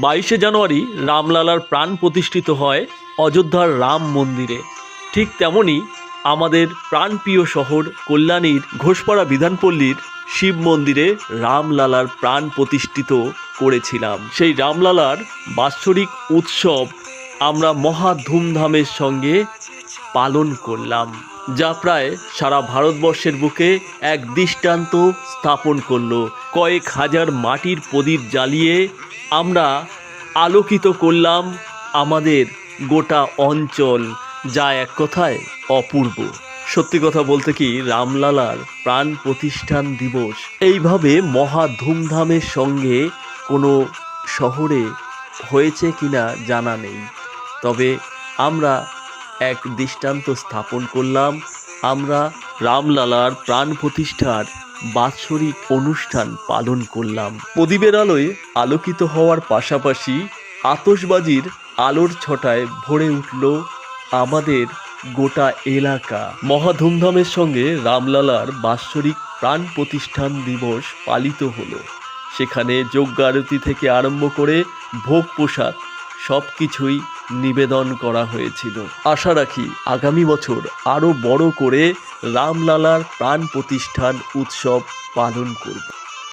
22শে জানুয়ারি রামলালার প্রাণ প্রতিষ্ঠিত হয় অযোধ্যার রাম মন্দিরে। ঠিক তেমনি আমাদের প্রাণপ্রিয় শহর কল্যাণীর ঘোষপাড়া বিধানপল্লীর শিব মন্দিরে রামলালার প্রাণ প্রতিষ্ঠিত করেছিলাম। সেই রামলালার বাৎসরিক উৎসব আমরা মহা ধুমধামের সঙ্গে পালন করলাম, যা প্রায় সারা ভারতবর্ষের বুকে এক দৃষ্টান্ত স্থাপন করলো। কয়েক হাজার মাটির প্রদীপ জ্বালিয়ে আমরা আলোকিত করলাম আমাদের গোটা অঞ্চল, যা এক কথায় অপূর্ব। সত্যি কথা বলতে কি, রামলালার প্রাণ প্রতিষ্ঠান দিবস এইভাবে মহা ধুমধামের সঙ্গে কোনো শহরে হয়েছে কিনা জানা নেই, তবে আমরা এক দৃষ্টান্ত স্থাপন করলাম। আমরা রামলালার প্রাণ প্রতিষ্ঠার বাৎসরিক অনুষ্ঠান পালন করলাম। প্রদীপের আলোয় আলোকিত হওয়ার পাশাপাশি আতশবাজির আলোর ছটায় ভরে উঠল আমাদের গোটা এলাকা। মহা ধুমধামের সঙ্গে রামলালার বাৎসরিক প্রাণ প্রতিষ্ঠান দিবস পালিত হলো। সেখানে যজ্ঞারতি থেকে আরম্ভ করে ভোগ প্রসাদ সব কিছুই নিবেদন করা হয়েছিল। আশা রাখি আগামী বছর আরও বড় করে রামলালার প্রাণ প্রতিষ্ঠান উৎসব পালন করব।